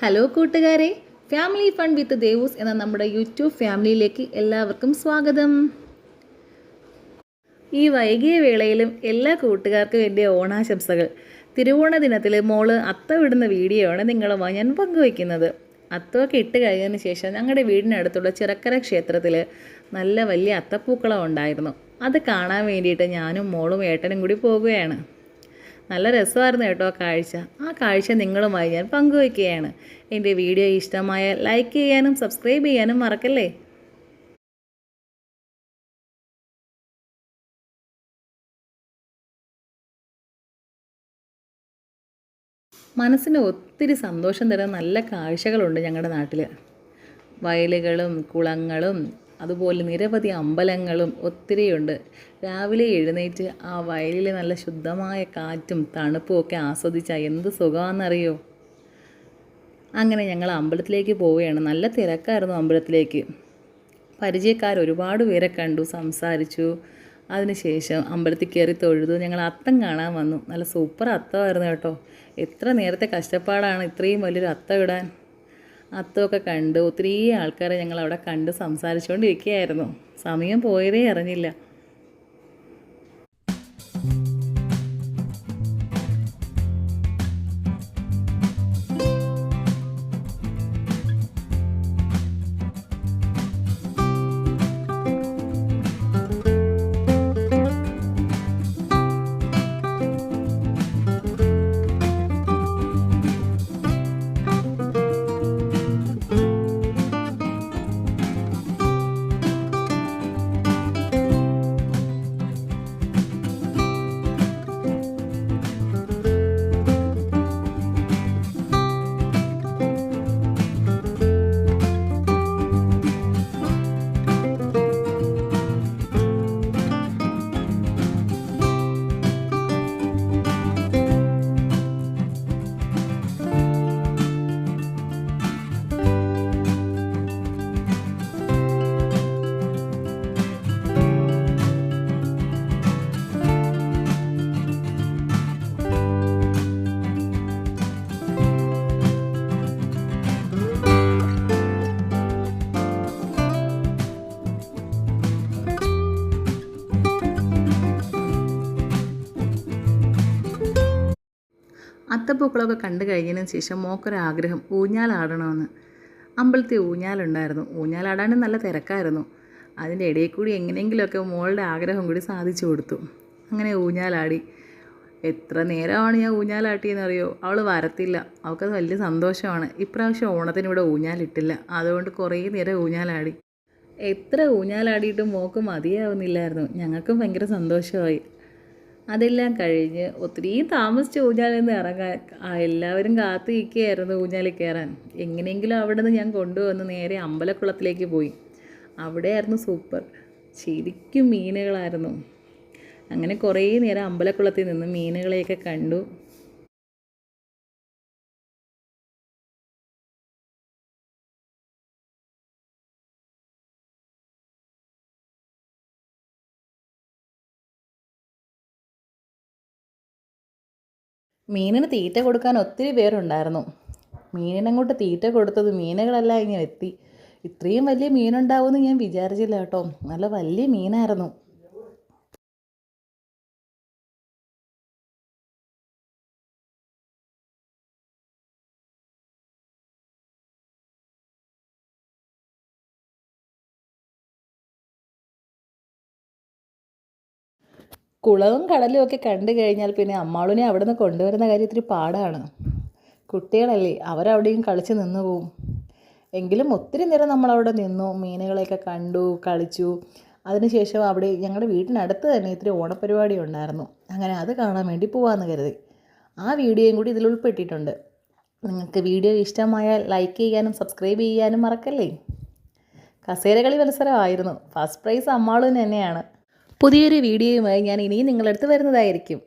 Hello കൂട്ടുകാരെ, family fun വിത്ത് ദേവൂസ് എന്ന നമ്മുടെ യൂട്യൂബ് ഫാമിലിയിലേക്ക് എല്ലാവർക്കും സ്വാഗതം. ഈ വൈകിയ വേളയിലും എല്ലാ കൂട്ടുകാർക്കും എൻ്റെ ഓണാശംസകൾ. തിരുവോണ ദിനത്തിൽ മോള് അത്ത വിടുന്ന വീഡിയോ ആണ് നിങ്ങളുമായി ഞാൻ പങ്കുവയ്ക്കുന്നത്. അത്തമൊക്കെ ഇട്ട് കഴിഞ്ഞതിന് ശേഷം ഞങ്ങളുടെ വീടിനടുത്തുള്ള ചിറക്കര ക്ഷേത്രത്തിൽ നല്ല വലിയ അത്തപ്പൂക്കളം ഉണ്ടായിരുന്നു. അത് കാണാൻ വേണ്ടിയിട്ട് ഞാനും മോളും ഏട്ടനും കൂടി പോകുകയാണ്. നല്ല രസമായിരുന്നു കേട്ടോ കാഴ്ച. ആ കാഴ്ച നിങ്ങളുമായി ഞാൻ പങ്കുവയ്ക്കുകയാണ്. എൻ്റെ വീഡിയോ ഇഷ്ടമായാൽ ലൈക്ക് ചെയ്യാനും സബ്സ്ക്രൈബ് ചെയ്യാനും മറക്കല്ലേ. മനസ്സിന് ഒത്തിരി സന്തോഷം തരുന്ന നല്ല കാഴ്ചകളുണ്ട് ഞങ്ങളുടെ നാട്ടിൽ. വയലുകളും കുളങ്ങളും അതുപോലെ നിരവധി അമ്പലങ്ങളും ഒത്തിരിയുണ്ട്. രാവിലെ എഴുന്നേറ്റ് ആ വയലിൽ നല്ല ശുദ്ധമായ കാറ്റും തണുപ്പും ഒക്കെ ആസ്വദിച്ചാൽ എന്ത് സുഖമാണെന്നറിയോ. അങ്ങനെ ഞങ്ങൾ അമ്പലത്തിലേക്ക് പോവുകയാണ്. നല്ല തിരക്കായിരുന്നു അമ്പലത്തിലേക്ക്. പരിചയക്കാർ ഒരുപാട് പേരെ കണ്ടു, സംസാരിച്ചു. അതിനുശേഷം അമ്പലത്തിൽ കയറി തൊഴുതു. ഞങ്ങൾ അത്തം കാണാൻ വന്നു. നല്ല സൂപ്പർ അത്തമായിരുന്നു കേട്ടോ. എത്ര നേരത്തെ കഷ്ടപ്പാടാണ് ഇത്രയും വലിയൊരു അത്തം ഇടാൻ. അത്തമൊക്കെ കണ്ട് ഒത്തിരി ആൾക്കാരെ ഞങ്ങൾ അവിടെ കണ്ട് സംസാരിച്ചുകൊണ്ടിരിക്കുകയായിരുന്നു. സമയം പോയതേ അറിഞ്ഞില്ല. അത്തപ്പൂക്കളമൊക്കെ കണ്ടു കഴിഞ്ഞതിന് ശേഷം മോക്കൊരാഗ്രഹം ഊഞ്ഞാലാടണമെന്ന്. അമ്പലത്തിൽ ഊഞ്ഞാലുണ്ടായിരുന്നു. ഊഞ്ഞാലാടാനും നല്ല തിരക്കായിരുന്നു. അതിൻ്റെ ഇടയിൽ കൂടി എങ്ങനെയെങ്കിലുമൊക്കെ മോളുടെ ആഗ്രഹം കൂടി സാധിച്ചു കൊടുത്തു. അങ്ങനെ ഊഞ്ഞാലാടി. എത്ര നേരമാണ് ഞാൻ ഊഞ്ഞാലാട്ടിയെന്നറിയോ. അവൾ വരത്തില്ല. അവൾക്കത് വലിയ സന്തോഷമാണ്. ഇപ്രാവശ്യം ഓണത്തിന് ഇവിടെ ഊഞ്ഞാലിട്ടില്ല. അതുകൊണ്ട് കുറേ നേരം ഊഞ്ഞാലാടി. എത്ര ഊഞ്ഞാലാടിയിട്ടും മോൾക്ക് മതിയാവുന്നില്ലായിരുന്നു. ഞങ്ങൾക്കും ഭയങ്കര സന്തോഷമായി. അതെല്ലാം കഴിഞ്ഞ് ഒത്തിരി താമസിച്ച് ഊഞ്ഞാലിൽ നിന്ന് ഇറങ്ങാൻ എല്ലാവരും കാത്തു നിൽക്കുകയായിരുന്നു ഊഞ്ഞാലിൽ കയറാൻ. എങ്ങനെയെങ്കിലും അവിടെ നിന്ന് ഞാൻ കൊണ്ടുവന്ന് നേരെ അമ്പലക്കുളത്തിലേക്ക് പോയി. അവിടെയായിരുന്നു സൂപ്പർ. ശരിക്കും മീനുകളായിരുന്നു. അങ്ങനെ കുറേ നേരം അമ്പലക്കുളത്തിൽ നിന്ന് മീനുകളെയൊക്കെ കണ്ടു. മീനിന് തീറ്റ കൊടുക്കാൻ ഒത്തിരി പേരുണ്ടായിരുന്നു. മീനിനങ്ങോട്ട് തീറ്റ കൊടുത്തത് മീനുകളെല്ലാം ഇങ്ങനെ എത്തി. ഇത്രയും വലിയ മീനുണ്ടാവുമെന്ന് ഞാൻ വിചാരിച്ചില്ല കേട്ടോ. നല്ല വലിയ മീനായിരുന്നു. കുളവും കടലും ഒക്കെ കണ്ടു കഴിഞ്ഞാൽ പിന്നെ അമ്മാളുനെ അവിടെ നിന്ന് കൊണ്ടുവരുന്ന കാര്യം ഇത്തിരി പാടാണ്. കുട്ടികളല്ലേ, അവരവിടെയും കളിച്ച് നിന്ന് പോവും. എങ്കിലും ഒത്തിരി നേരം നമ്മളവിടെ നിന്നു, മീനുകളെയൊക്കെ കണ്ടു, കളിച്ചു. അതിനുശേഷം അവിടെ ഞങ്ങളുടെ വീടിനടുത്ത് തന്നെ ഇത്തിരി ഓണപ്പരിപാടി ഉണ്ടായിരുന്നു. അങ്ങനെ അത് കാണാൻ വേണ്ടി പോകാമെന്ന് കരുതി. ആ വീഡിയോയും കൂടി ഇതിൽ ഉൾപ്പെട്ടിട്ടുണ്ട്. നിങ്ങൾക്ക് വീഡിയോ ഇഷ്ടമായാൽ ലൈക്ക് ചെയ്യാനും സബ്സ്ക്രൈബ് ചെയ്യാനും മറക്കല്ലേ. കസേരകളി മത്സരമായിരുന്നു. ഫസ്റ്റ് പ്രൈസ് അമ്മാളൂന് തന്നെയാണ്. പുതിയൊരു വീഡിയോയുമായി ഞാൻ ഇനിയും നിങ്ങളടുത്ത് വരുന്നതായിരിക്കും.